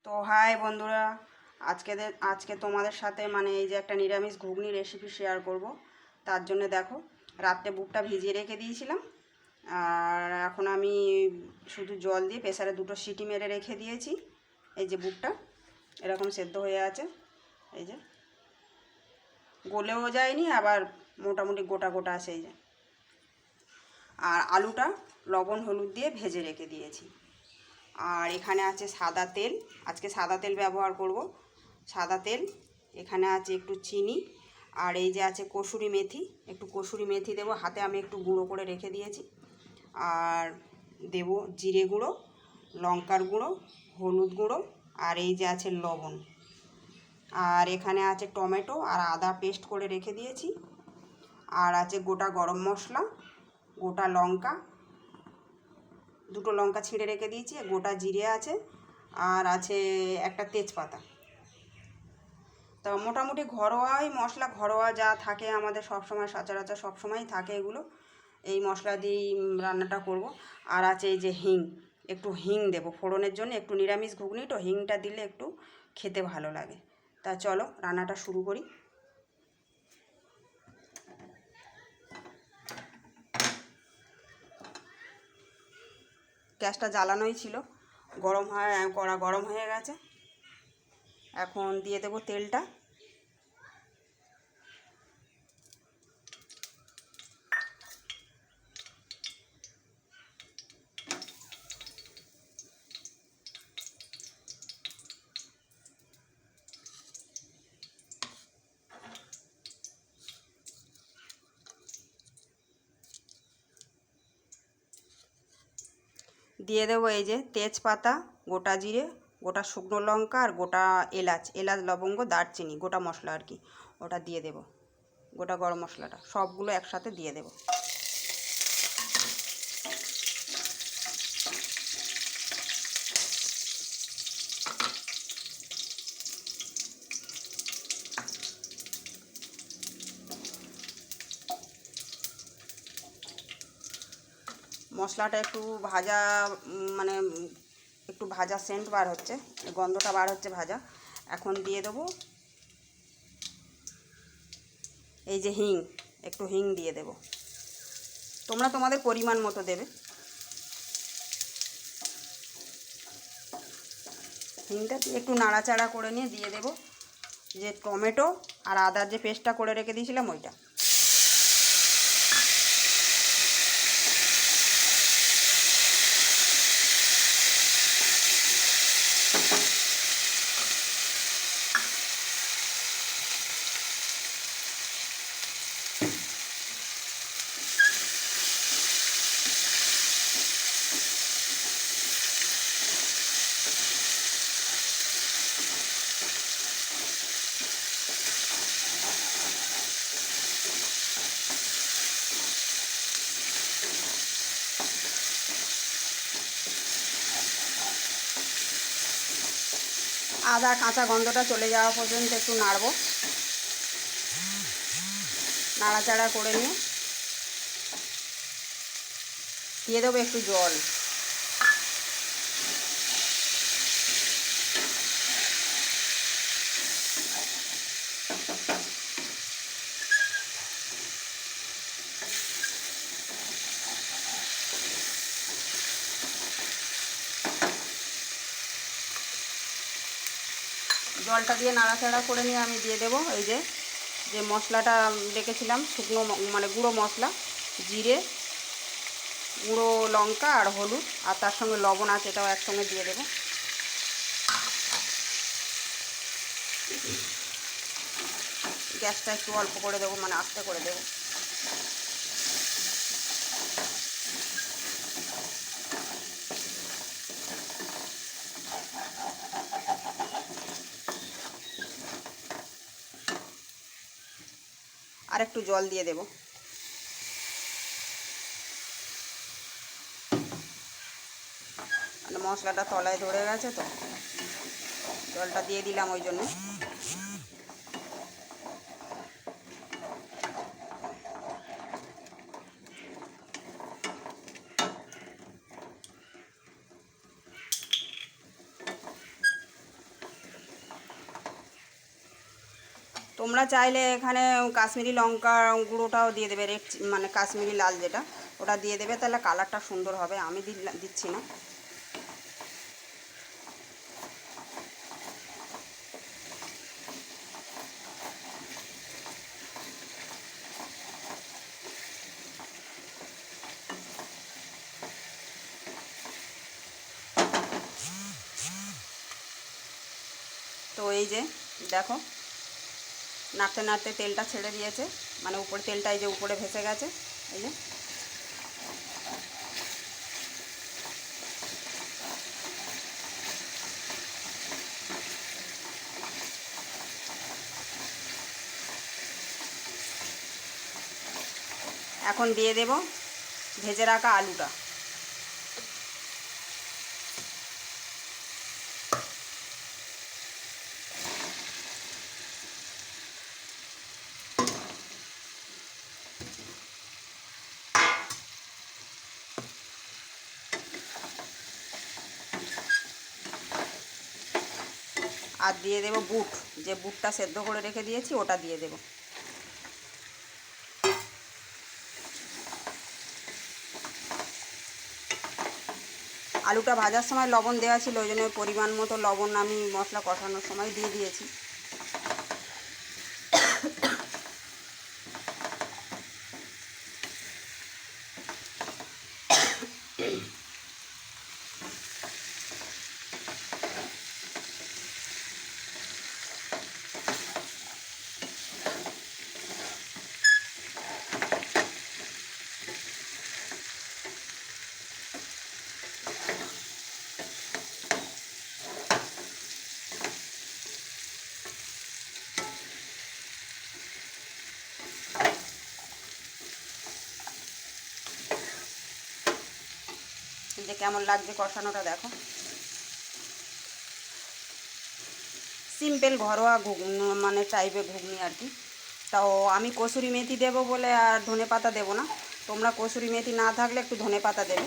তো হাই বন্ধুরা, আজকে তোমাদের সাথে মানে এই যে একটা নিরামিষ ঘুগনি রেসিপি শেয়ার করব। তার জন্য দেখো, রাত্রে বুটটা ভিজিয়ে রেখে দিয়েছিলাম। আর এখন আমি শুধু জল দিয়ে প্রেসারে 2টো সিটি মেরে রেখে দিয়েছি। এই যে বুটটা এরকম সেদ্ধ হয়ে আছে, এই যে গলেও যায়নি, আবার মোটামুটি গোটা গোটা আছে এই যে। আর আলুটা লবণ হলুদ দিয়ে ভেজে রেখে দিয়েছি। আর এখানে আছে সাদা তেল, আজকে সাদা তেল ব্যবহার করব। সাদা তেল, এখানে আছে একটু চিনি, আর এই যে আছে কসুরি মেথি, একটু কসুরি মেথি দেবো, হাতে আমি একটু গুঁড়ো করে রেখে দিয়েছি। আর দেব জিরে গুঁড়ো, লঙ্কার গুঁড়ো, হলুদ গুঁড়ো, আর এই যে আছে লবণ। আর এখানে আছে টমেটো আর আদা পেস্ট করে রেখে দিয়েছি। আর আছে গোটা গরম মশলা, গোটা লঙ্কা, 2টো লঙ্কা ছিঁড়ে রেখে দিয়েছি, গোটা জিরে আছে, আর আছে একটা তেজপাতা। তো মোটামুটি ঘরোয়াই মশলা, ঘরোয়া যা থাকে আমাদের সবসময় সচরাচর সবসময়ই থাকে এগুলো, এই মশলা দিয়েই রান্নাটা করব। আর আছে এই যে হিং, একটু হিং দেবো ফোড়নের জন্য, একটু নিরামিষ ঘুগনি তো হিংটা দিলে একটু খেতে ভালো লাগে। তা চলো রান্নাটা শুরু করি। গ্যাসটা জ্বালানোই ছিল, কড়া গরম হয়ে গেছে। এখন দিয়ে দেবো তেলটা। দিয়ে দেবো এই যে তেজপাতা, গোটা জিরে, গোটা শুকনো লঙ্কা, আর গোটা এলাচ লবঙ্গ দারচিনি, গোটা মশলা আর কি, ওটা দিয়ে দেবো। গোটা গরম মশলাটা সবগুলো একসাথে দিয়ে দেবো। মশলাটা একটু ভাজা, মানে একটু ভাজা সেন্ট বার হচ্ছে, গন্ধটা বার হচ্ছে ভাজা। এখন দিয়ে দেবো এই যে হিং, একটু হিং দিয়ে দেবো। তোমরা তোমাদের পরিমাণ মতো দেবে। হিংটা দিয়ে একটু নাড়াচাড়া করে নিয়ে দিয়ে দেবো যে টমেটো আর আদার যে পেস্টটা করে রেখে দিয়েছিলাম ওইটা। আদা কাঁচা গন্ধটা চলে যাওয়া পর্যন্ত একটু নাড়বো, নাড়াচাড়া করে নিয়ে দিয়ে দেবো একটু জল। জলটা দিয়ে নাড়াচাড়া করে নিয়ে আমি দিয়ে দেবো এই যে যে মশলাটা রেখেছিলাম, শুকনো মানে গুঁড়ো মশলা, জিরে, গুঁড়ো লঙ্কা আর হলুদ, আর তার সঙ্গে লবণ আছে, এটাও একসঙ্গে দিয়ে দেবো। গ্যাসটা একটু অল্প করে দেবো, মানে আস্তে করে দেবো। আর একটু জল দিয়ে দেবো। মানে মশলাটা তলায় ধরে গেছে তো, জলটা দিয়ে দিলাম ওই জন্য। তোমরা চাইলে এখানে কাশ্মীরি লঙ্কা গুঁড়োটাও দিয়ে দেবে, রেড মানে কাশ্মীরি লাল যেটা, ওটা দিয়ে দেবে, তাহলে কালারটা সুন্দর হবে। আমি দিচ্ছি না। তো এই যে দেখো নাড়তে নাড়তে তেলটা ছেড়ে দিয়েছে, মানে উপরে তেলটা এই যে উপরে ভেসে গেছে। এই যে এখন দিয়ে দেব ভেজে রাখা আলুটা। আর দিয়ে দেব বুট, যে বুটটা সেদ্ধ করে রেখে দিয়েছি ওটা দিয়ে দেব। আলুটা ভাজার সময় লবণ দেওয়া ছিল, ওই জন্য পরিমাণ মতো লবণ আমি মশলা কষানোর সময় দিয়ে দিয়েছি। যে কেমন লাগছে কষানোটা দেখো। সিম্পল ঘরোয়া মানে টাইপের ঘুগনি আর কি। তাও আমি কসুরি মেথি দেবো বলে আর ধনে পাতা দেবো না। তোমরা কসুরি মেথি না থাকলে একটু ধনে পাতা দেবে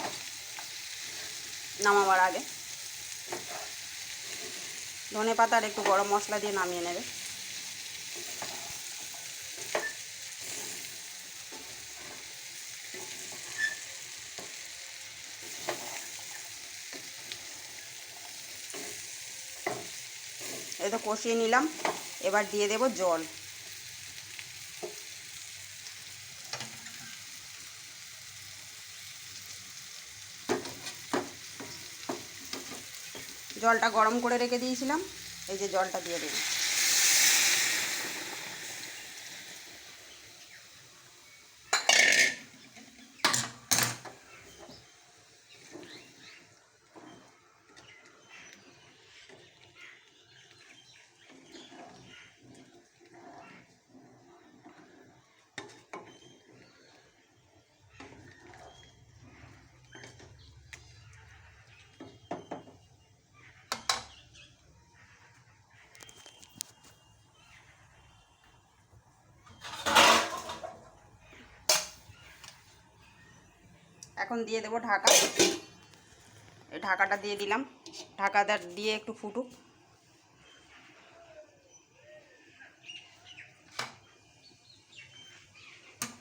নামাবার আগে। ধনে পাতা আর একটু গরম মশলা দিয়ে নামিয়ে নেবে। এই তো কষিয়ে নিলাম, এবার দিয়ে দেব জল। জলটা গরম করে রেখে দিয়েছিলাম, এই যে জলটা দিয়ে দেব। এখন দিয়ে দেব ঢাকা। এই ঢাকাটা দিয়ে দিলাম, ঢাকাটা দিয়ে একটু ফুটুক।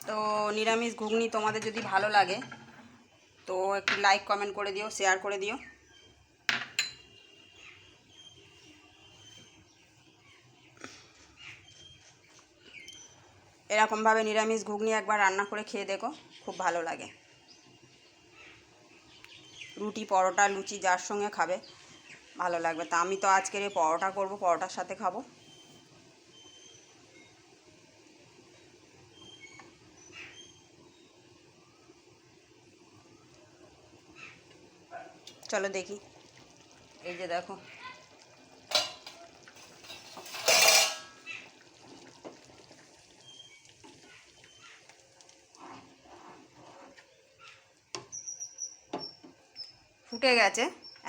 তো নিরামিষ ঘুগনি তোমাদের যদি ভালো লাগে তো একটু লাইক কমেন্ট করে দিও, শেয়ার করে দিও। এরকমভাবে নিরামিষ ঘুগনি একবার রান্না করে খেয়ে দেখো, খুব ভালো লাগে। রুটি, পরোটা, লুচি যার সঙ্গে খাবে ভালো লাগবে। তা আমি তো আজকের এই পরোটা করব, পরোটার সাথে খাবো। চলো দেখি। এই যে দেখো ফুটে গেছে।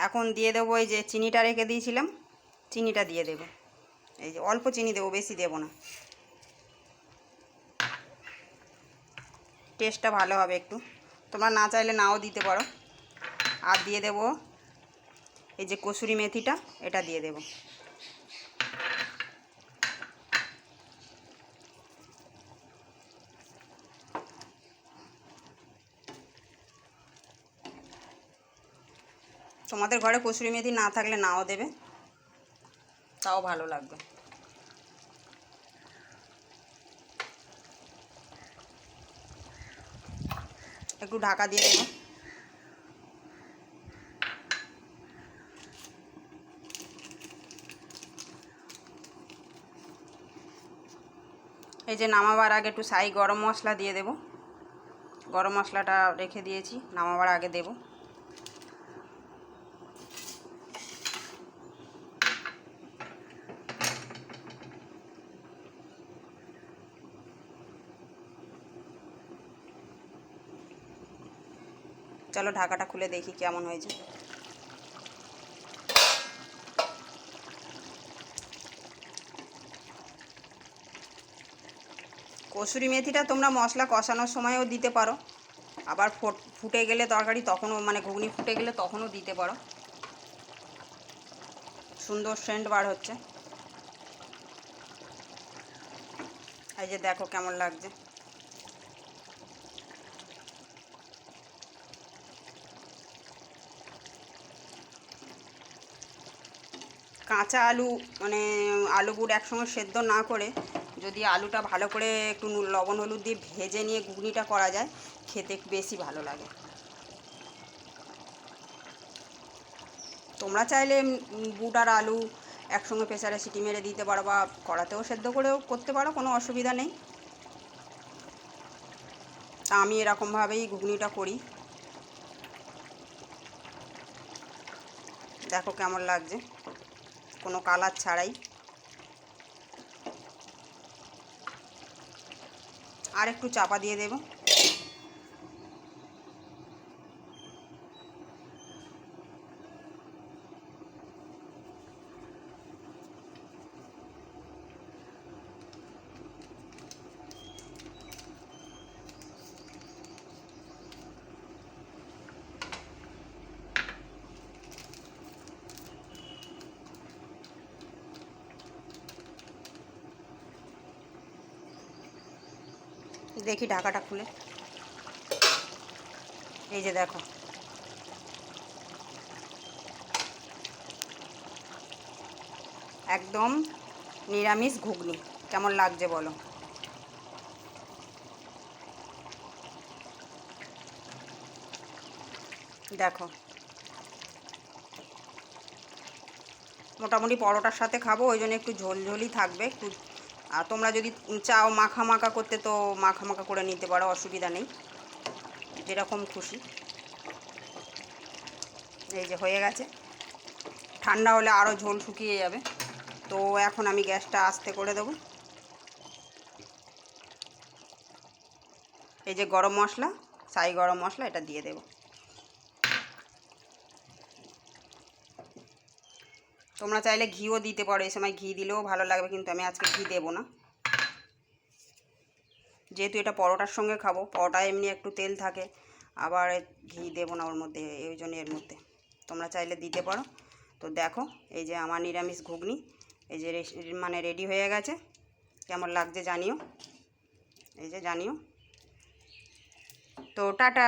এখন দিয়ে দেবো এই যে চিনিটা রেখে দিয়েছিলাম, চিনিটা দিয়ে দেবো। এই যে অল্প চিনি দেবো, বেশি দেবো না, টেস্টটা ভালো হবে একটু। তোমরা না চাইলে নাও দিতে পারো। আর দিয়ে দেবো এই যে কসুরি মেথিটা, এটা দিয়ে দেবো। তোমাদের ঘরে কসুরি মেথি না থাকলে নাও দেবে, তাও ভালো লাগবে। একটু ঢাকা দিয়ে দেবো। এই যে নামাবার আগে একটু সাই গরম মশলা দিয়ে দেব। গরম মশলাটা রেখে দিয়েছি, নামাবার আগে দেব। চলো ঢাকাটা খুলে দেখি কেমন হয়েছে। কসুরি মেথিটা তোমরা মশলা কষানোর সময়ও দিতে পারো, আবার ফুটে গেলে তরকারি তখনও, মানে ঘুগনি ফুটে গেলে তখনও দিতে পারো। সুন্দর সেন্ট বার হচ্ছে। এই যে দেখো কেমন লাগছে। কাঁচা আলু, মানে আলু গুড় একসঙ্গে সেদ্ধ না করে যদি আলুটা ভালো করে একটু লবণ হলুদ দিয়ে ভেজে নিয়ে ঘুগনিটা করা যায়, খেতে বেশি ভালো লাগে। তোমরা চাইলে বুট আর আলু একসঙ্গে প্রেসারে সিটি মেরে দিতে পারো, বা কড়াতেও সেদ্ধ করেও করতে পারো, কোনো অসুবিধা নেই। তা আমি এরকমভাবেই ঘুগনিটা করি। দেখো কেমন লাগছে, কোনো কালার ছাড়াই। আর একটু চাপা দিয়ে দেব। দেখি ঢাকাটা খুলে, এই যে দেখো একদম নিরামিষ ঘুগনি। কেমন লাগছে বলো। দেখো মোটামুটি পরোটার সাথে খাবো, ওই জন্য একটু ঝোলঝোলই থাকবে একটু। আর তোমরা যদি চাও মাখা মাখা করতে, তো মাখা মাখা করে নিতে পারো, অসুবিধা নেই, যেরকম খুশি। এই যে হয়ে গেছে, ঠান্ডা হলে আরও ঝোল শুকিয়ে যাবে। তো এখন আমি গ্যাসটা আস্তে করে দেবো। এই যে গরম মশলা, সাই গরম মশলা, এটা দিয়ে দেব। তোমরা চাইলে ঘিও দিতে পারো, এই সময় ঘি দিলেও ভালো লাগবে, কিন্তু আমি আজকে ঘি দেবো না, যেহেতু এটা পরোটার সঙ্গে খাবো। পরোটা এমনি একটু তেল থাকে, আবার ঘি দেবো না ওর মধ্যে, ওই জন্য এর মধ্যে তোমরা চাইলে দিতে পারো। তো দেখো এই যে আমার নিরামিষ ঘুগনি এই যে মানে রেডি হয়ে গেছে। কেমন লাগছে জানিও, এই যে জানিও। তো টাটা।